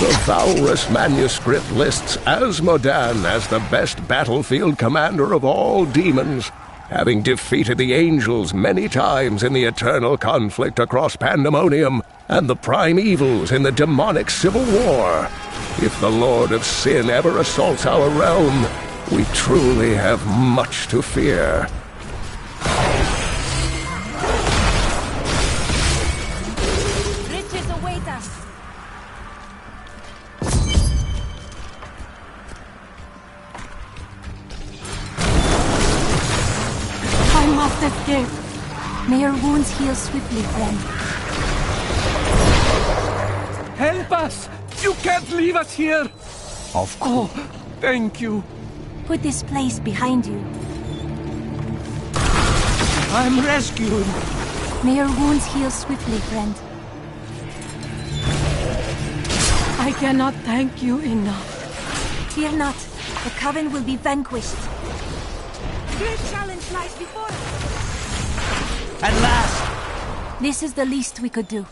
The Valrus manuscript lists Asmodan as the best battlefield commander of all demons, having defeated the angels many times in the eternal conflict across Pandemonium and the prime evils in the demonic civil war. If the Lord of Sin ever assaults our realm, we truly have much to fear. Riches await us. I must escape. May your wounds heal swiftly, friend. Help us! You can't leave us here! Of course. Oh, thank you. Put this place behind you. I'm rescued. May your wounds heal swiftly, friend. I cannot thank you enough. Fear not. The Coven will be vanquished. Great challenge lies before us. At last! This is the least we could do.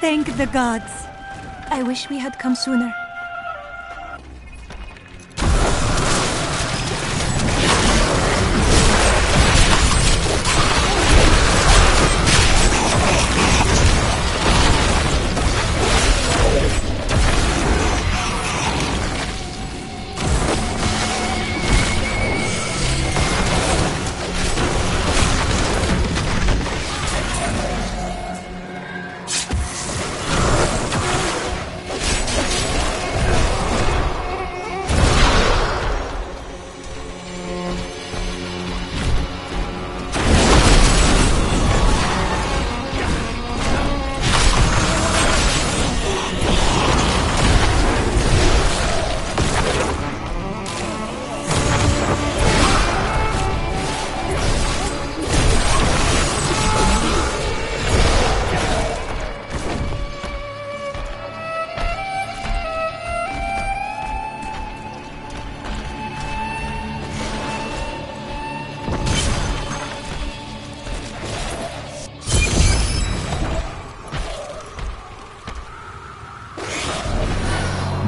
Thank the gods. I wish we had come sooner.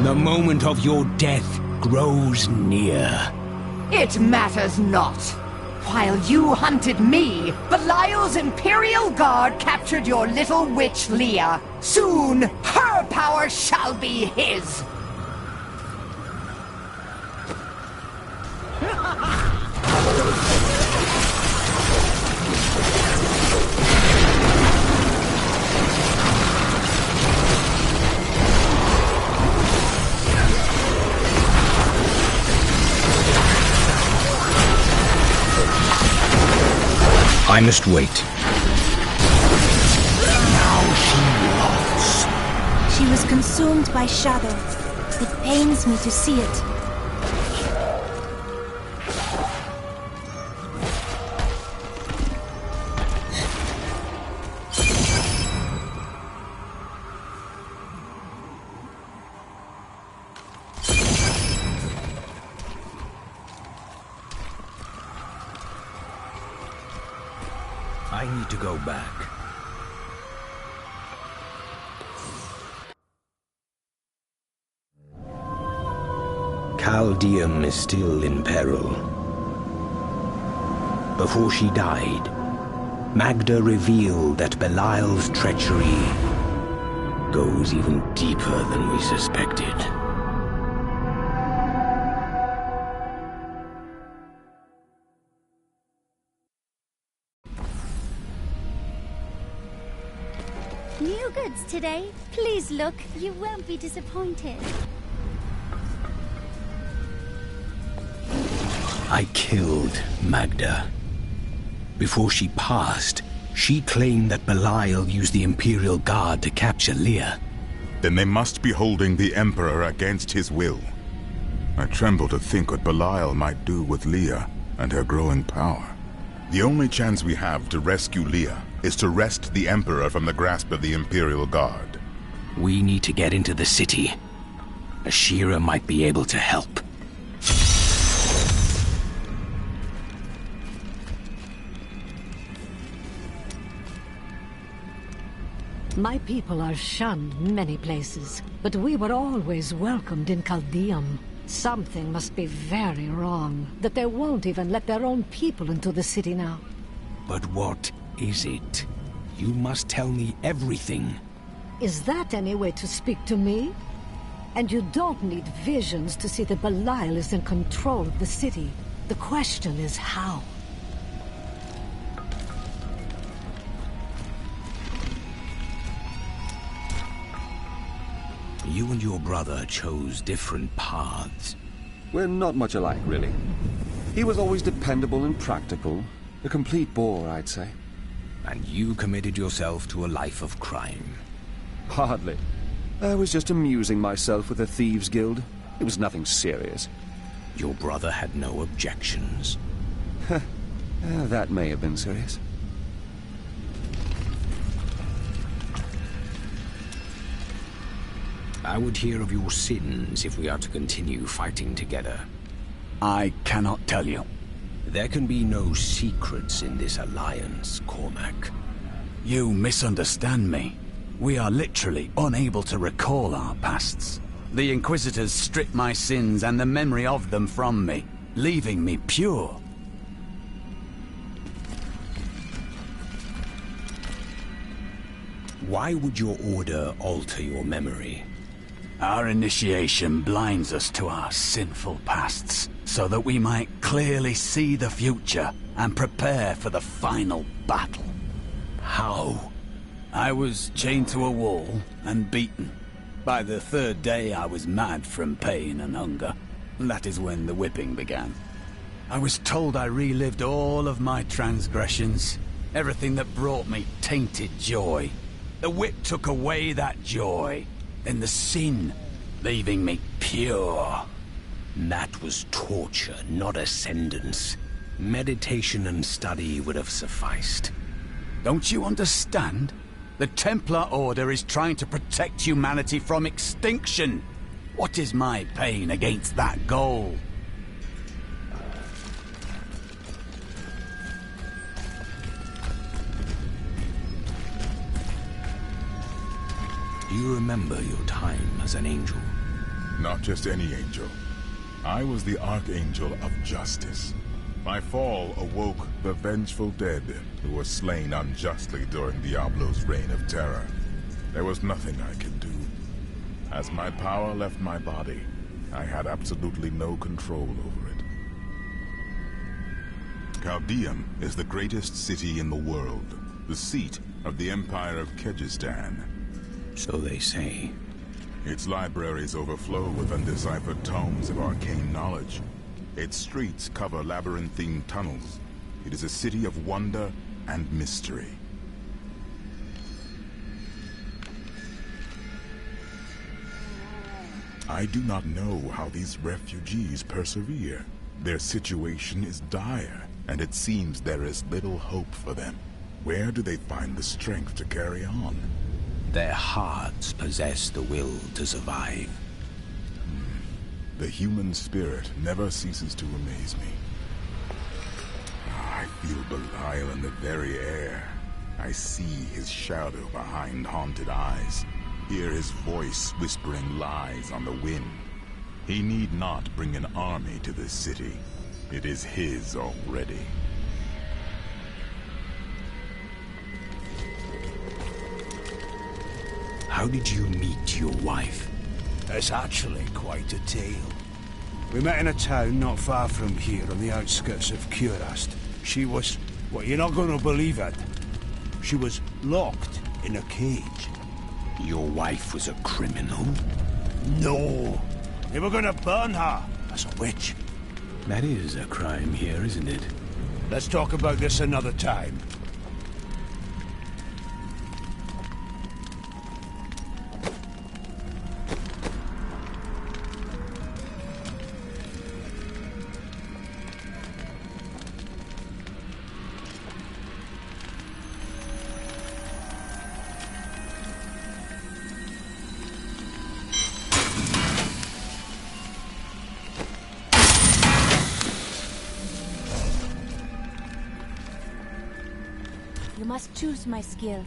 The moment of your death grows near. It matters not. While you hunted me, Belial's Imperial Guard captured your little witch Leah. Soon, her power shall be his. I must wait. Now she laughs. She was consumed by shadow. It pains me to see it. I need to go back. Caldeum is still in peril. Before she died, Magda revealed that Belial's treachery goes even deeper than we suspected. New goods today. Please look, you won't be disappointed. I killed Magda. Before she passed, She claimed that Belial used the Imperial Guard to capture Leah. Then they must be holding the Emperor against his will. I tremble to think what Belial might do with Leah and her growing power. The only chance we have to rescue Leah is to wrest the Emperor from the grasp of the Imperial Guard. We need to get into the city. Ashira might be able to help. My people are shunned many places, but we were always welcomed in Caldeum. Something must be very wrong, that they won't even let their own people into the city now. But what is it? You must tell me everything. Is that any way to speak to me? And you don't need visions to see that Belial is in control of the city. The question is how? You and your brother chose different paths. We're not much alike, really. He was always dependable and practical. A complete bore, I'd say. And you committed yourself to a life of crime. Hardly. I was just amusing myself with the Thieves' Guild. It was nothing serious. Your brother had no objections. That may have been serious. I would hear of your sins if we are to continue fighting together. I cannot tell you. There can be no secrets in this alliance, Cormac. You misunderstand me. We are literally unable to recall our pasts. The Inquisitors stripped my sins and the memory of them from me, leaving me pure. Why would your order alter your memory? Our initiation blinds us to our sinful pasts, so that we might clearly see the future and prepare for the final battle. How? I was chained to a wall and beaten. By the third day I was mad from pain and hunger. That is when the whipping began. I was told I relived all of my transgressions, everything that brought me tainted joy. The whip took away that joy, then the sin, leaving me pure. That was torture, not ascendance. Meditation and study would have sufficed. Don't you understand? The Templar Order is trying to protect humanity from extinction. What is my pain against that goal? Do you remember your time as an angel? Not just any angel. I was the Archangel of Justice. My fall awoke the vengeful dead who were slain unjustly during Diablo's reign of terror. There was nothing I could do. As my power left my body, I had absolutely no control over it. Caldeum is the greatest city in the world, the seat of the Empire of Kyrgyzstan. So they say. Its libraries overflow with undeciphered tomes of arcane knowledge. Its streets cover labyrinthine tunnels. It is a city of wonder and mystery. I do not know how these refugees persevere. Their situation is dire, and it seems there is little hope for them. Where do they find the strength to carry on? Their hearts possess the will to survive. The human spirit never ceases to amaze me. I feel Belial in the very air. I see his shadow behind haunted eyes. Hear his voice whispering lies on the wind. He need not bring an army to this city. It is his already. How did you meet your wife? It's actually quite a tale. We met in a town not far from here on the outskirts of Kurast. She was... well, you're not going to believe it. She was locked in a cage. Your wife was a criminal? No. They were going to burn her as a witch. That is a crime here, isn't it? Let's talk about this another time. You must choose my skill.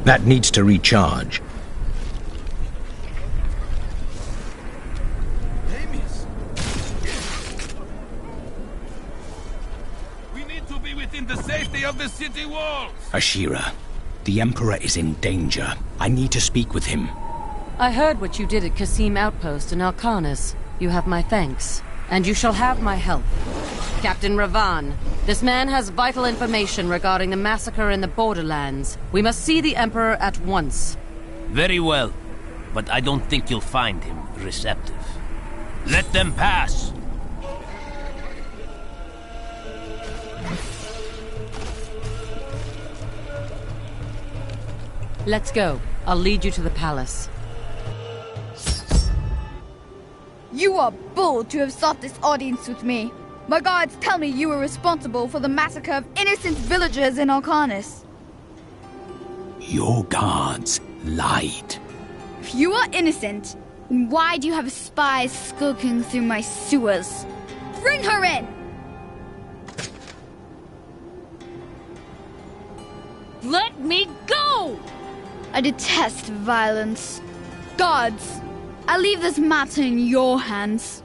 That needs to recharge. We need to be within the safety of the city walls! Ashira, the Emperor is in danger. I need to speak with him. I heard what you did at Qasim Outpost in Alcanis. You have my thanks. And you shall have my help. Captain Ravan, this man has vital information regarding the massacre in the Borderlands. We must see the Emperor at once. Very well, but I don't think you'll find him receptive. Let them pass! Let's go. I'll lead you to the palace. You are bold to have sought this audience with me. My guards tell me you were responsible for the massacre of innocent villagers in Alcanis. Your guards lied. If you are innocent, then why do you have spies skulking through my sewers? Bring her in! Let me go! I detest violence. Guards, I leave this matter in your hands.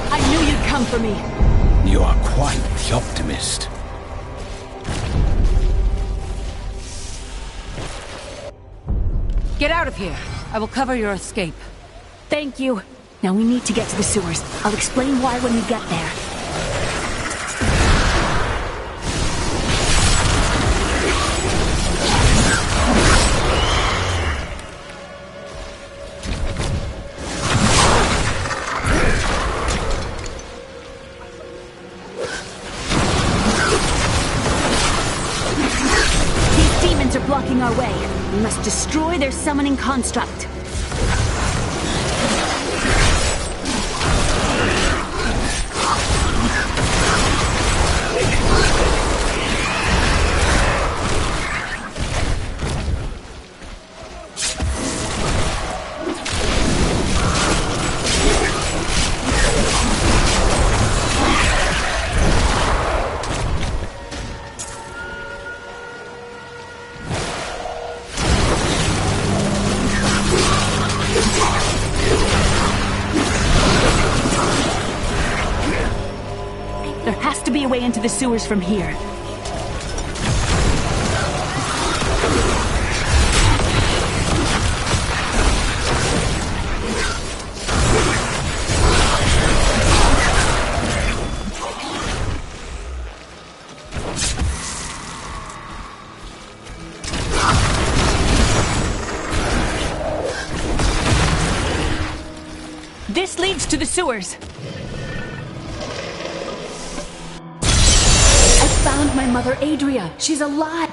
I knew you'd come for me. You are quite the optimist. Get out of here. I will cover your escape. Thank you. Now we need to get to the sewers. I'll explain why when we get there. These demons are blocking our way. We must destroy their summoning construct. There has to be a way into the sewers from here. This leads to the sewers. Found my mother Adria. She's alive.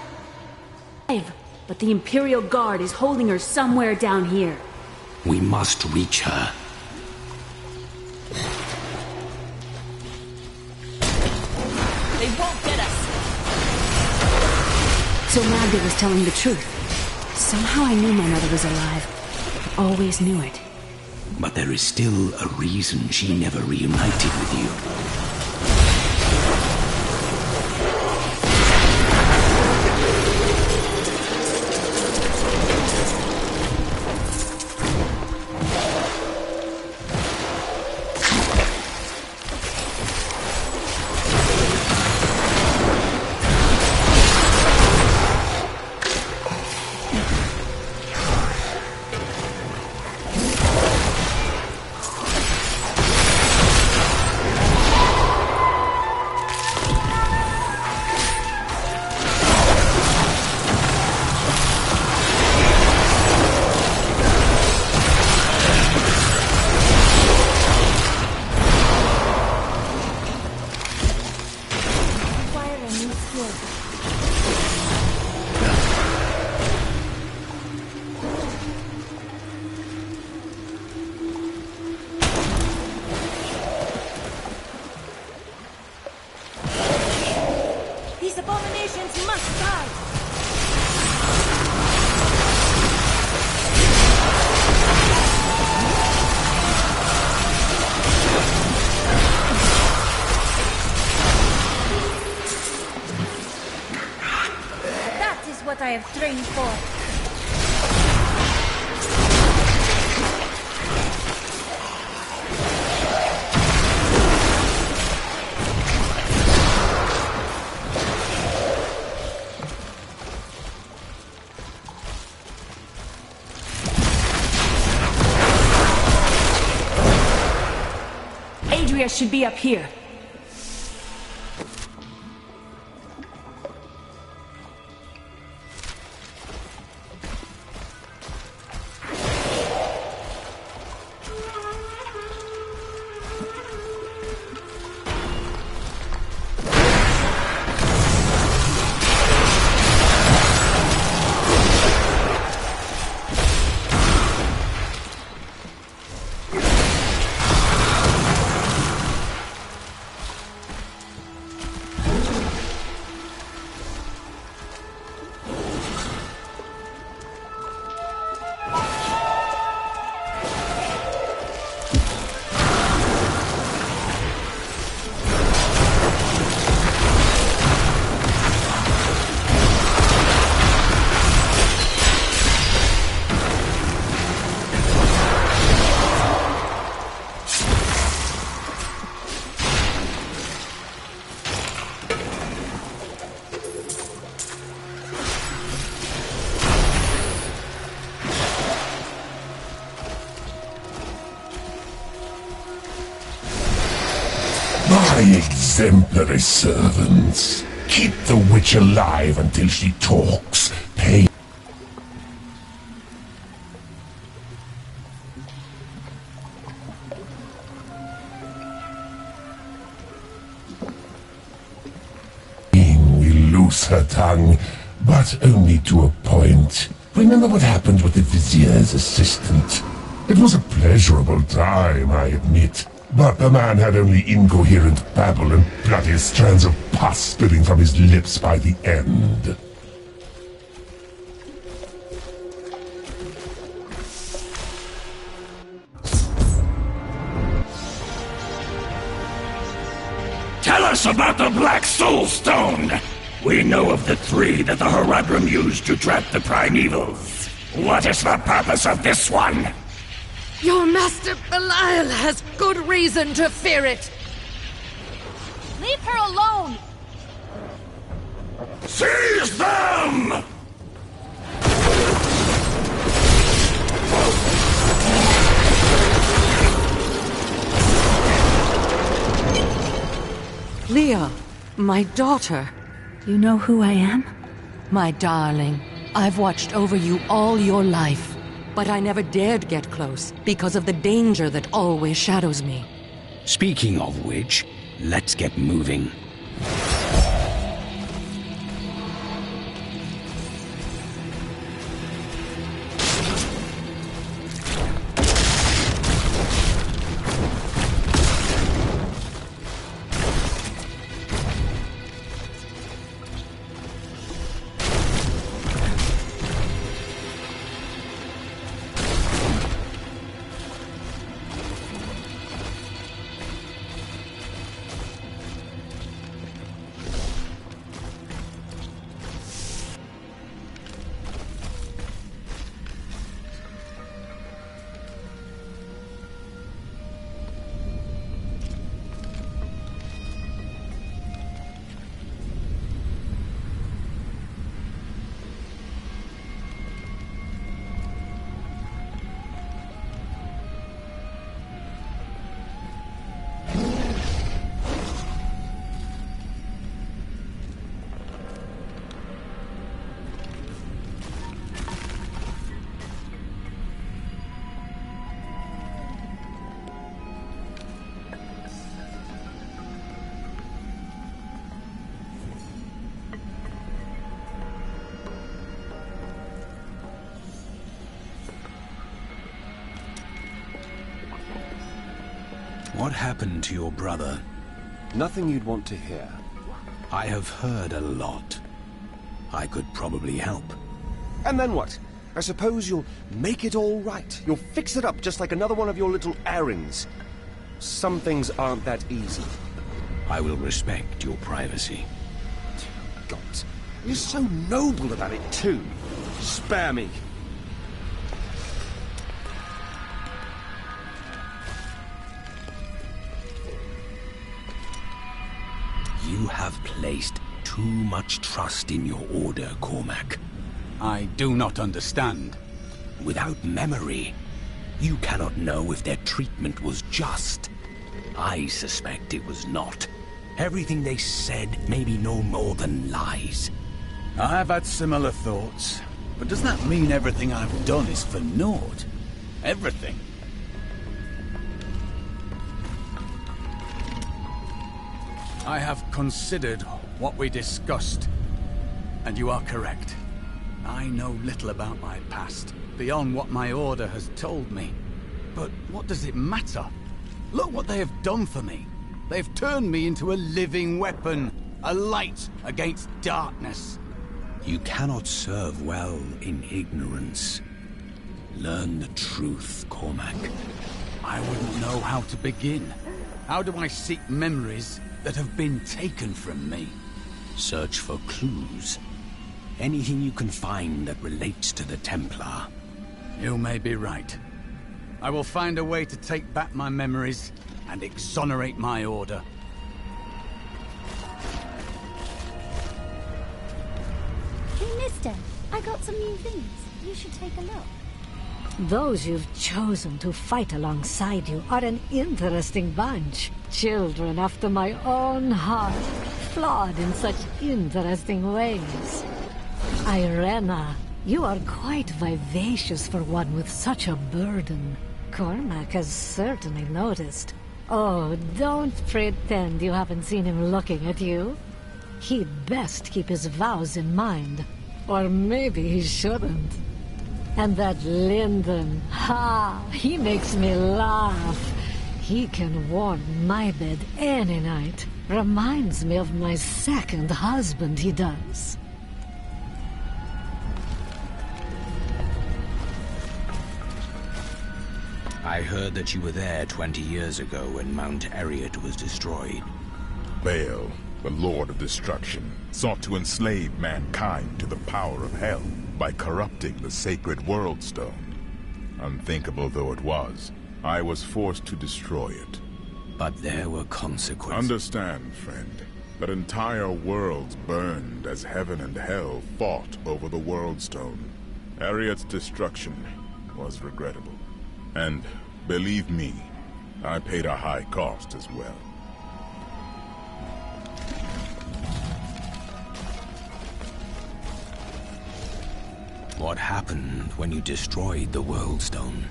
But the Imperial Guard is holding her somewhere down here. We must reach her. They won't get us. So Magda was telling the truth. Somehow I knew my mother was alive. I always knew it. But there is still a reason she never reunited with you. abominations must die! That is what I have trained for. Adria should be up here. My exemplary servants. Keep the witch alive until she talks. Pay. Will lose her tongue, but only to a point. Remember what happened with the vizier's assistant? It was a pleasurable time, I admit. But the man had only incoherent babble and bloody strands of pus spilling from his lips by the end. Tell us about the Black Soul Stone! We know of the three that the Horadrim used to trap the Primevals. What is the purpose of this one? Your master Belial has good reason to fear it. Leave her alone! Seize them! Leah, my daughter. You know who I am? My darling, I've watched over you all your life. But I never dared get close because of the danger that always shadows me. Speaking of which, let's get moving. What happened to your brother? Nothing you'd want to hear. I have heard a lot. I could probably help. And then what? I suppose you'll make it all right. You'll fix it up just like another one of your little errands. Some things aren't that easy. I will respect your privacy. God, you're so noble about it too. Spare me. You have placed too much trust in your order, Cormac. I do not understand. Without memory, you cannot know if their treatment was just. I suspect it was not. Everything they said may be no more than lies. I've had similar thoughts. But does that mean everything I've done is for naught? Everything? I have considered what we discussed, and you are correct. I know little about my past, beyond what my order has told me. But what does it matter? Look what they have done for me. They've turned me into a living weapon, a light against darkness. You cannot serve well in ignorance. Learn the truth, Cormac. I wouldn't know how to begin. How do I seek memories that have been taken from me? Search for clues. Anything you can find that relates to the Templar. You may be right. I will find a way to take back my memories and exonerate my order. Hey, mister, I got some new things. You should take a look. Those you've chosen to fight alongside you are an interesting bunch. Children after my own heart, flawed in such interesting ways. Irena, you are quite vivacious for one with such a burden. Cormac has certainly noticed. Oh, don't pretend you haven't seen him looking at you. He'd best keep his vows in mind. Or maybe he shouldn't. And that Lyndon, he makes me laugh. He can warm my bed any night. Reminds me of my second husband, he does. I heard that you were there 20 years ago when Mount Eriot was destroyed. Baal, the Lord of Destruction, sought to enslave mankind to the power of hell by corrupting the sacred World Stone. Unthinkable though it was, I was forced to destroy it. But there were consequences. Understand, friend, that entire worlds burned as heaven and hell fought over the World Stone. Eriot's destruction was regrettable. And, believe me, I paid a high cost as well. What happened when you destroyed the World Stone?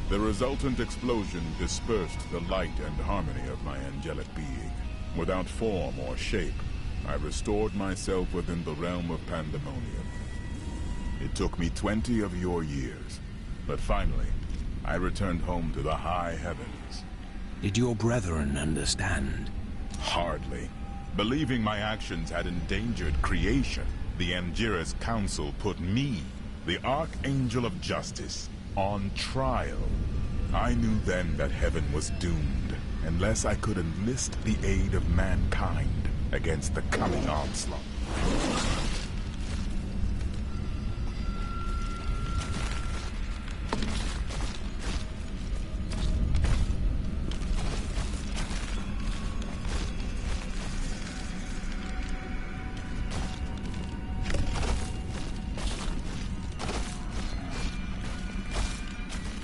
The resultant explosion dispersed the light and harmony of my angelic being. Without form or shape, I restored myself within the realm of pandemonium. It took me 20 of your years, but finally, I returned home to the high heavens. Did your brethren understand? Hardly. Believing my actions had endangered creation, the Angiras Council put me, the Archangel of Justice, on trial. I knew then that heaven was doomed, unless I could enlist the aid of mankind against the coming onslaught.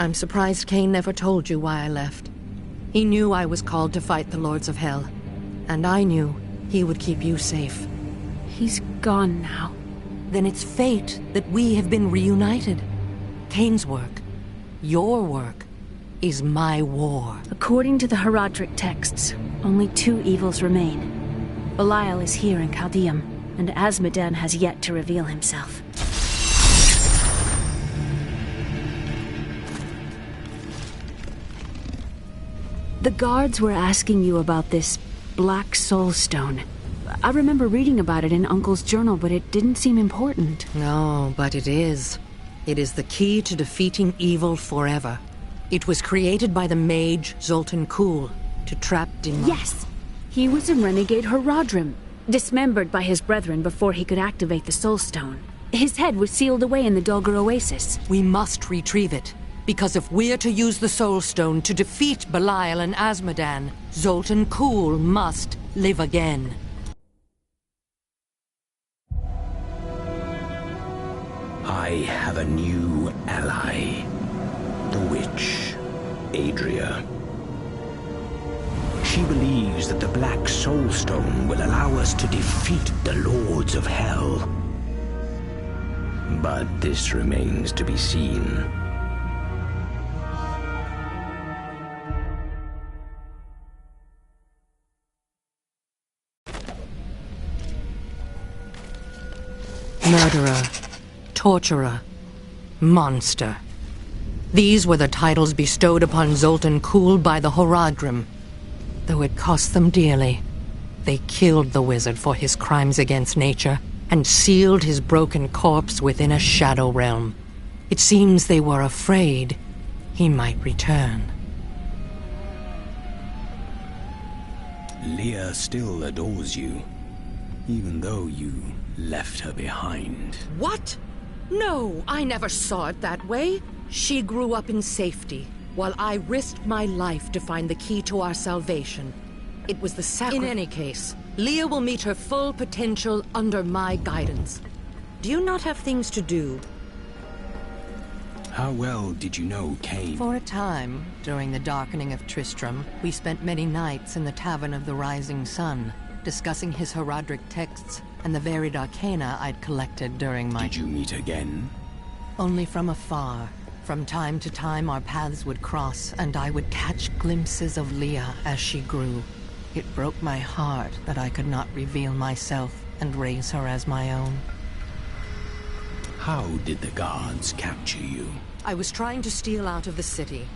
I'm surprised Cain never told you why I left. He knew I was called to fight the Lords of Hell, and I knew he would keep you safe. He's gone now. Then it's fate that we have been reunited. Cain's work, your work, is my war. According to the Herodric texts, only two evils remain. Belial is here in Caldeum, and Azmodan has yet to reveal himself. The guards were asking you about this Black Soul Stone. I remember reading about it in Uncle's journal, but it didn't seem important. No, but it is. It is the key to defeating evil forever. It was created by the mage Zoltan Kuhl to trap demons. Yes! He was a renegade Horadrim, dismembered by his brethren before he could activate the Soul Stone. His head was sealed away in the Dulgur Oasis. We must retrieve it, because if we're to use the Soul Stone to defeat Belial and Azmodan, Zoltan Kuhl must live again. I have a new ally. The witch, Adria. She believes that the Black Soul Stone will allow us to defeat the Lords of Hell. But this remains to be seen. Murderer, torturer, monster. These were the titles bestowed upon Zoltan Kuhl by the Horadrim. Though it cost them dearly, they killed the wizard for his crimes against nature and sealed his broken corpse within a shadow realm. It seems they were afraid he might return. Leah still adores you, even though you left her behind. What? No, I never saw it that way. She grew up in safety, while I risked my life to find the key to our salvation. It was the sacrifice. In any case, Leah will meet her full potential under my guidance. Do you not have things to do? How well did you know Cain? For a time, during the darkening of Tristram, we spent many nights in the Tavern of the Rising Sun, discussing his Horadric texts and the varied arcana I'd collected during my... Did you meet again? Only from afar. From time to time our paths would cross, and I would catch glimpses of Leah as she grew. It broke my heart that I could not reveal myself and raise her as my own. How did the guards capture you? I was trying to steal out of the city.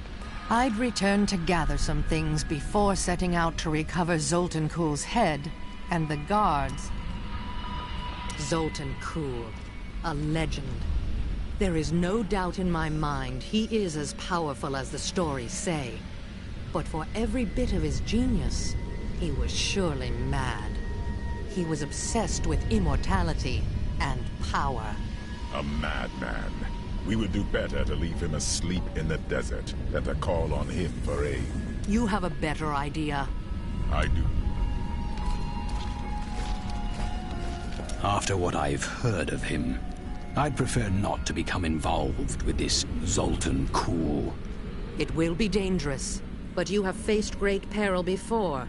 I'd returned to gather some things before setting out to recover Zoltan Kuhl's head, and the guards... Zoltan Kuhl, a legend. There is no doubt in my mind he is as powerful as the stories say. But for every bit of his genius, he was surely mad. He was obsessed with immortality and power. A madman. We would do better to leave him asleep in the desert than to call on him for aid. You have a better idea. I do. After what I've heard of him, I'd prefer not to become involved with this Zoltan Kuhl. It will be dangerous, but you have faced great peril before.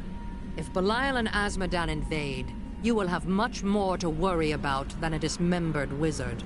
If Belial and Azmodan invade, you will have much more to worry about than a dismembered wizard.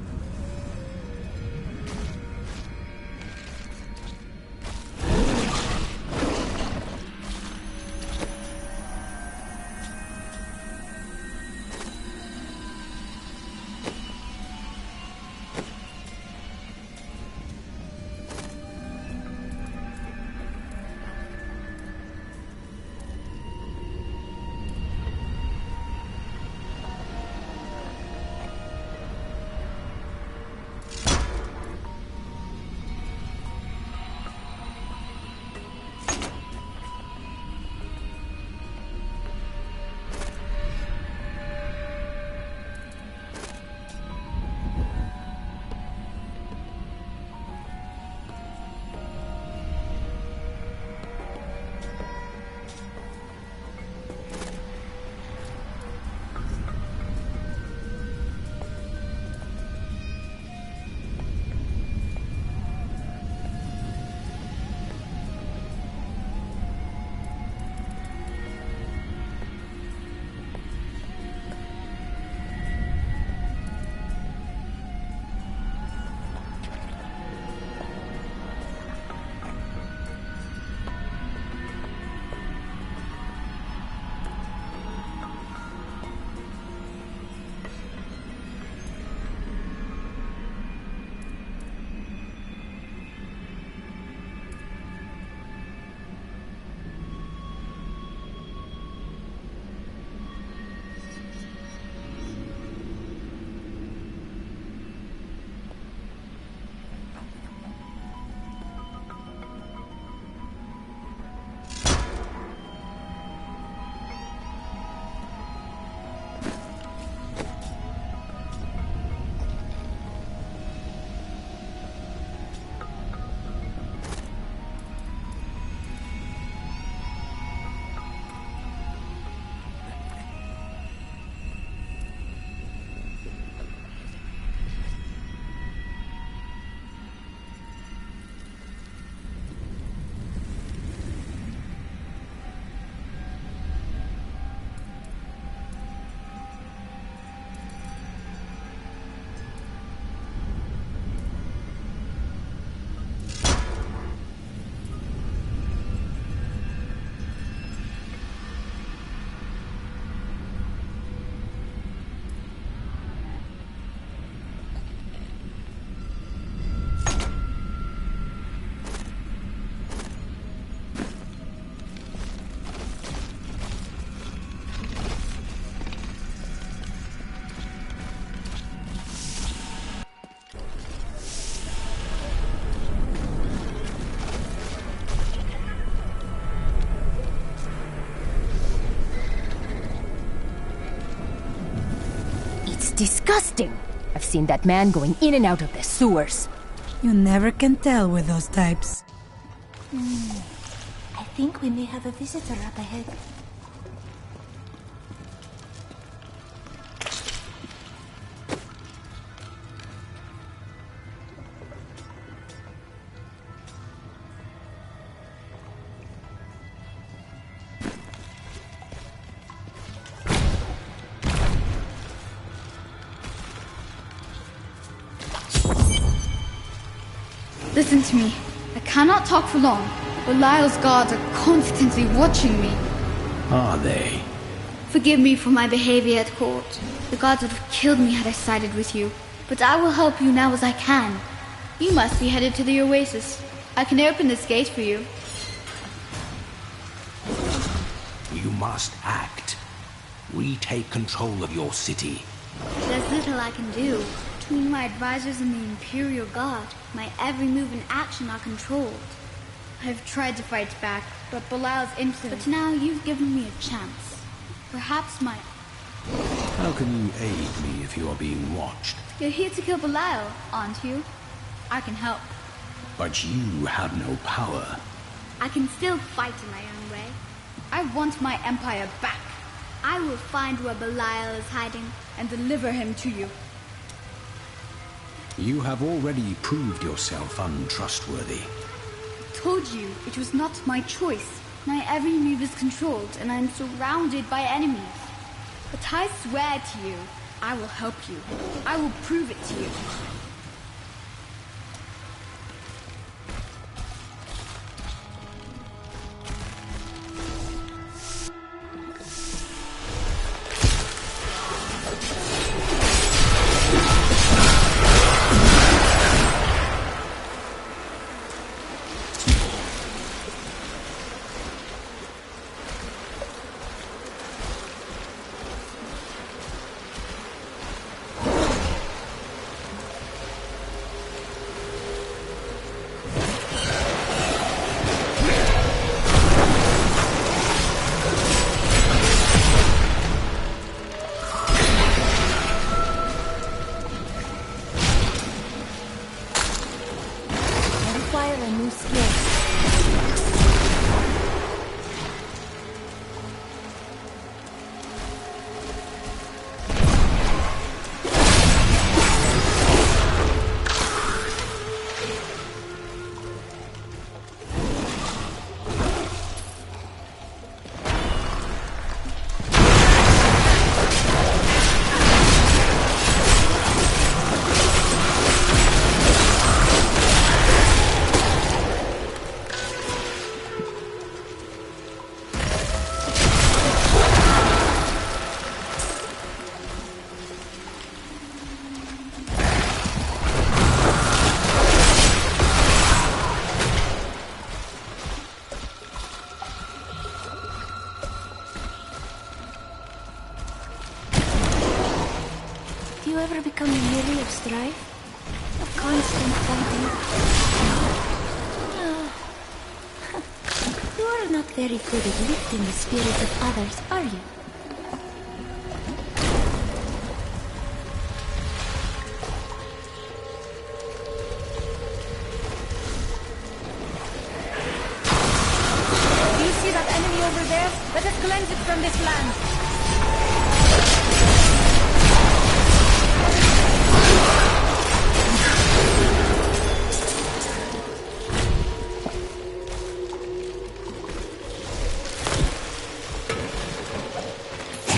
It's disgusting. I've seen that man going in and out of the sewers. You never can tell with those types. I think we may have a visitor up ahead. Listen to me. I cannot talk for long. Belial's guards are constantly watching me. Are they? Forgive me for my behavior at court. The gods would have killed me had I sided with you. But I will help you now as I can. You must be headed to the oasis. I can open this gate for you. You must act. Retake control of your city. There's little I can do. Between my advisors and the Imperial Guard, my every move and action are controlled. I've tried to fight back, but Belial's insolent. But now you've given me a chance. Perhaps my... How can you aid me if you are being watched? You're here to kill Belial, aren't you? I can help. But you have no power. I can still fight in my own way. I want my empire back. I will find where Belial is hiding and deliver him to you. You have already proved yourself untrustworthy. I told you it was not my choice. My every move is controlled, and I am surrounded by enemies. But I swear to you, I will help you. I will prove it to you. Do you ever become weary of strife? Of constant fighting? You are not very good at lifting the spirits of others, are you? Do you see that enemy over there? Let us cleanse it from this land.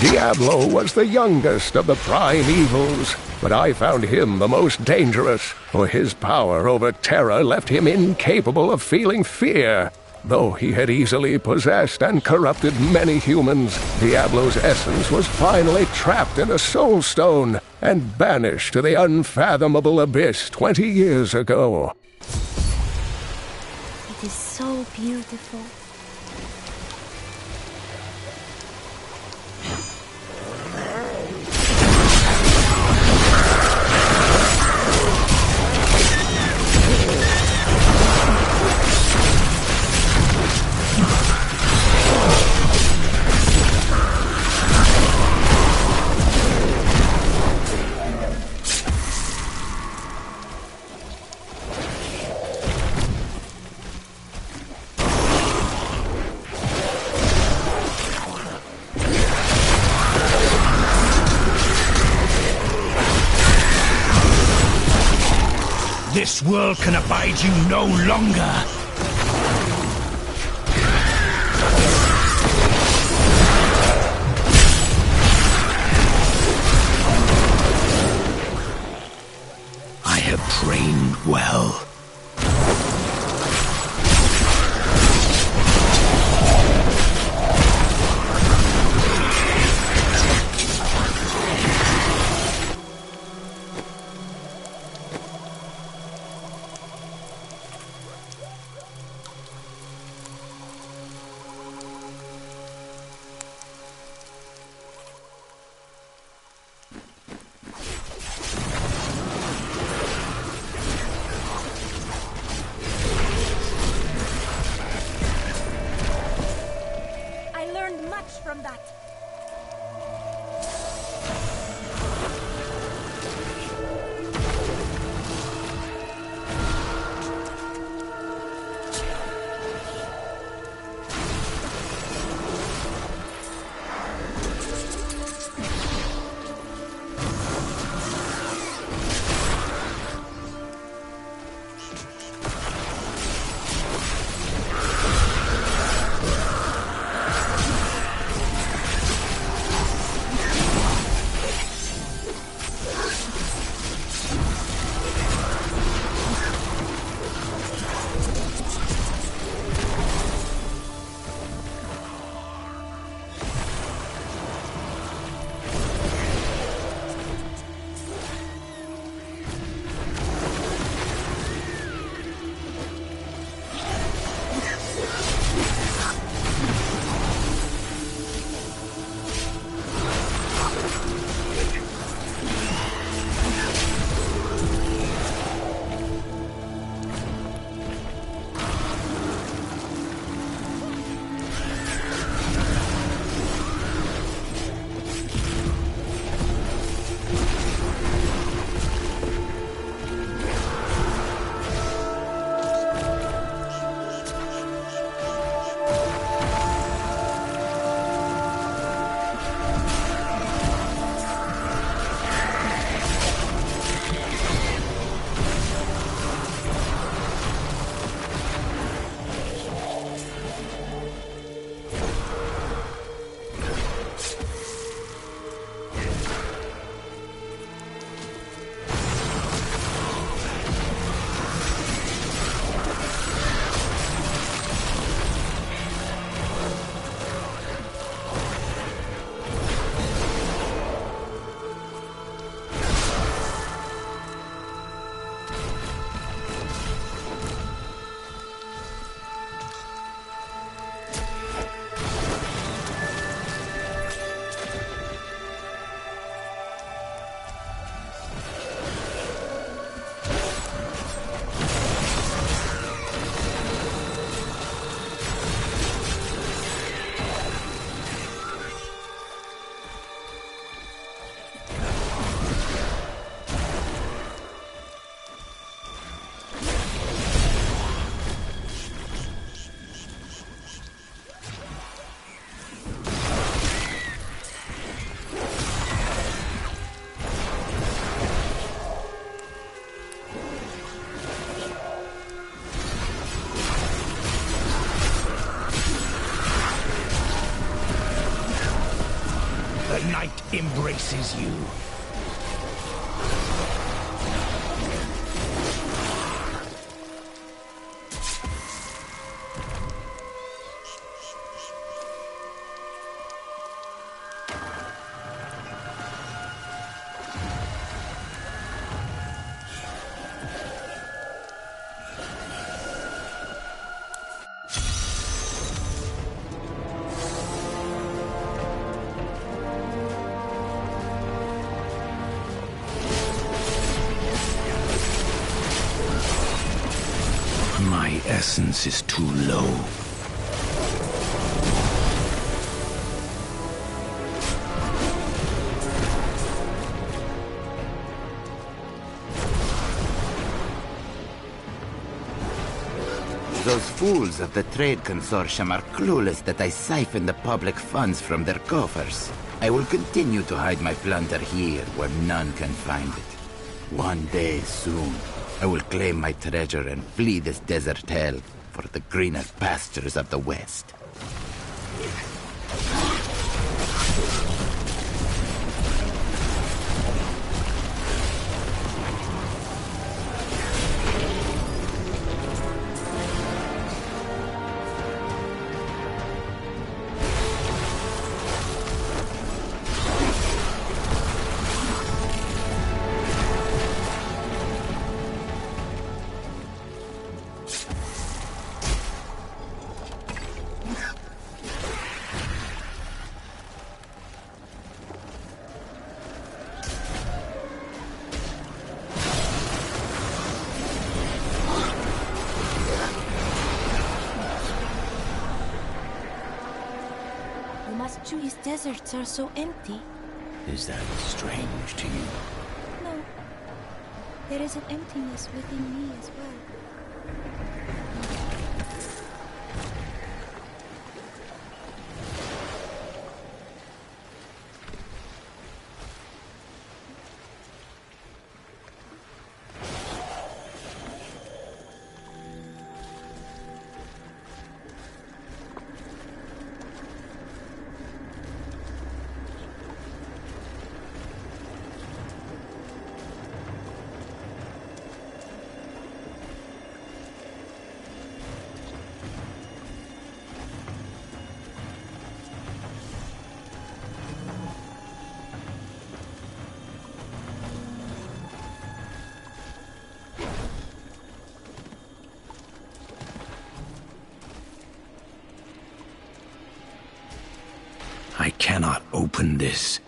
Diablo was the youngest of the prime evils, but I found him the most dangerous, for his power over terror left him incapable of feeling fear. Though he had easily possessed and corrupted many humans, Diablo's essence was finally trapped in a soul stone and banished to the unfathomable abyss 20 years ago. It is so beautiful. This world can abide you no longer! I have trained well. From that. Embraces you. My essence is too low. Those fools of the Trade Consortium are clueless that I siphon the public funds from their coffers. I will continue to hide my plunder here where none can find it. One day soon, I will claim my treasure and flee this desert hell for the greener pastures of the West. These deserts are so empty. Is that strange to you? No. There is an emptiness within me as well. I cannot open this.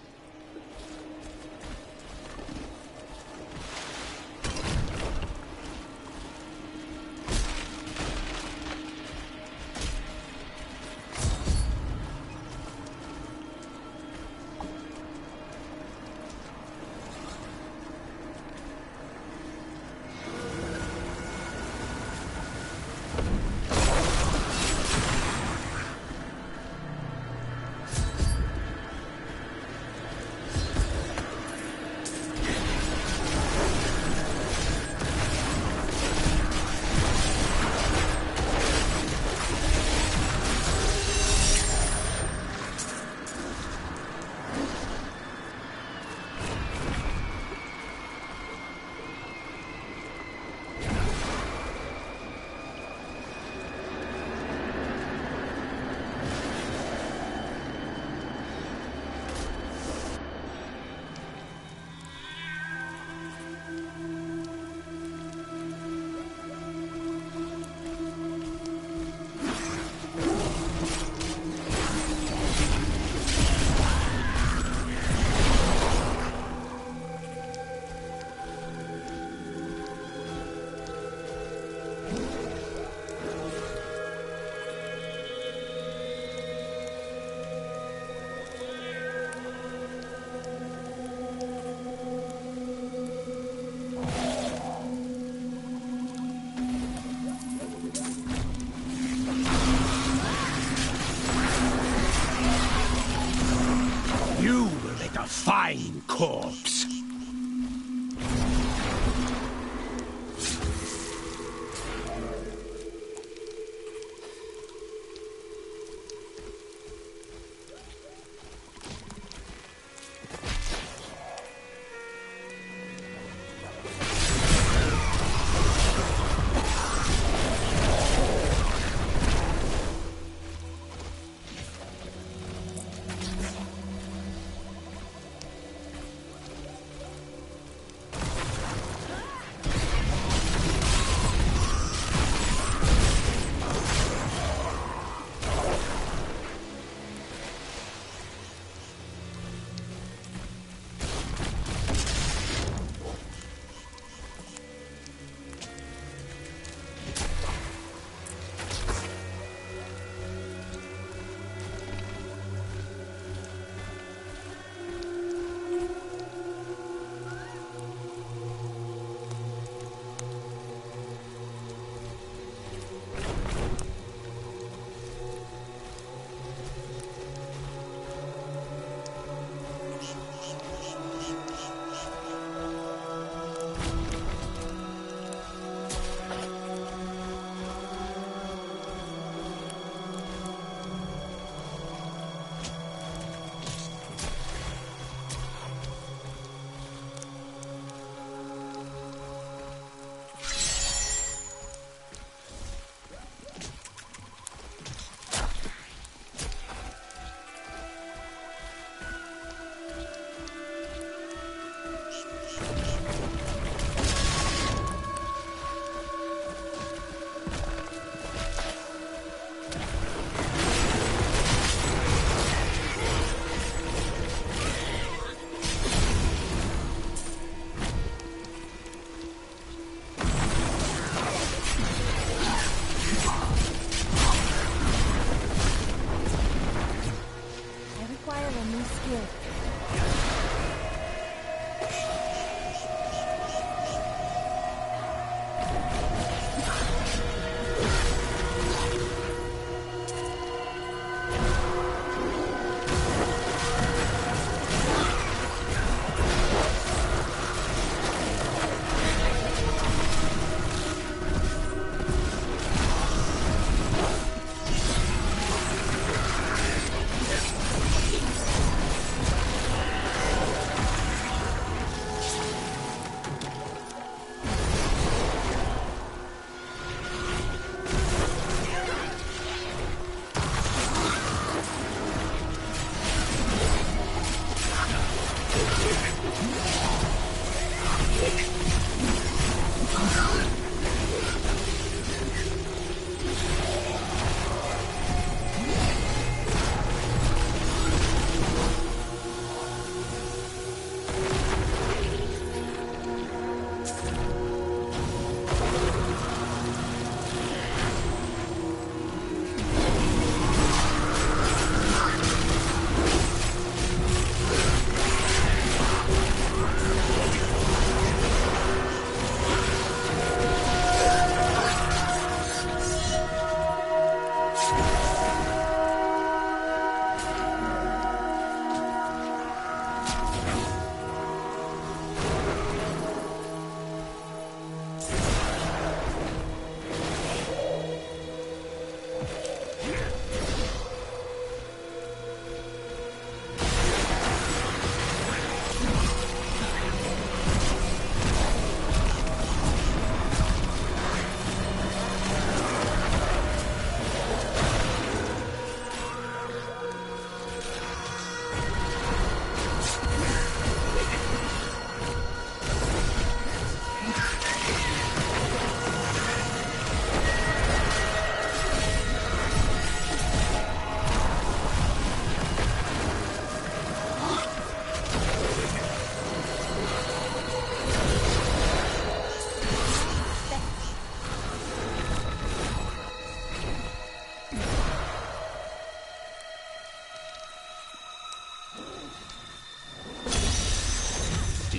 Fine corpse.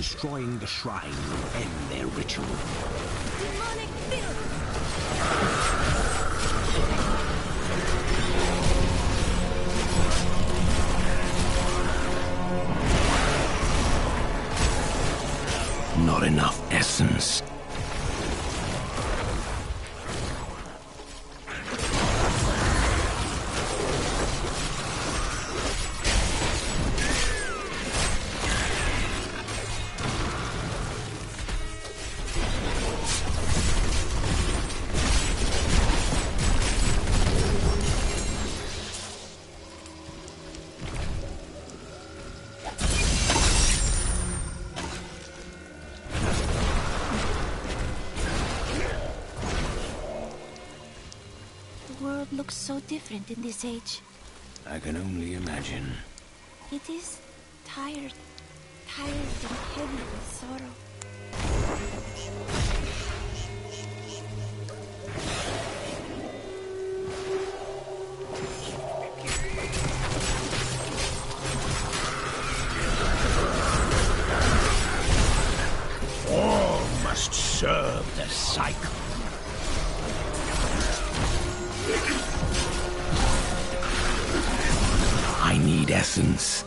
Destroying the shrine will end their ritual. Demonic filth! Not enough essence. The world looks so different in this age. I can only imagine. It is tired and heavy with sorrow. All must serve the cycle. I need essence.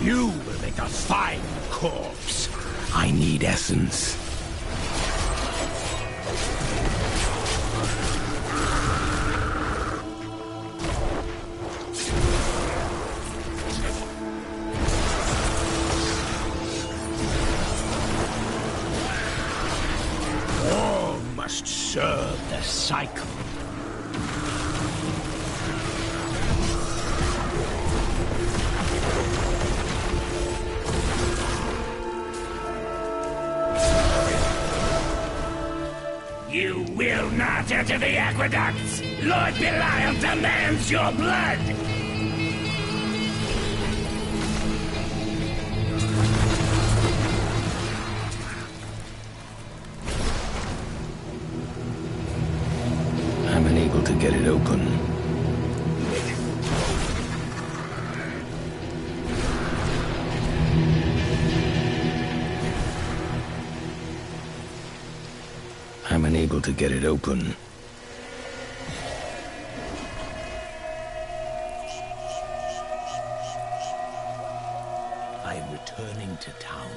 You will make a fine corpse. I need essence. All must serve the cycle. You will not enter the aqueducts! Lord Belial demands your blood! I'm unable to get it open. I'm unable to get it open. I'm returning to town.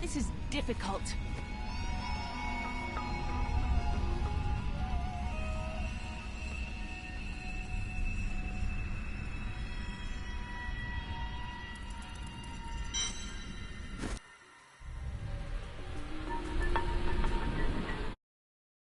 This is difficult.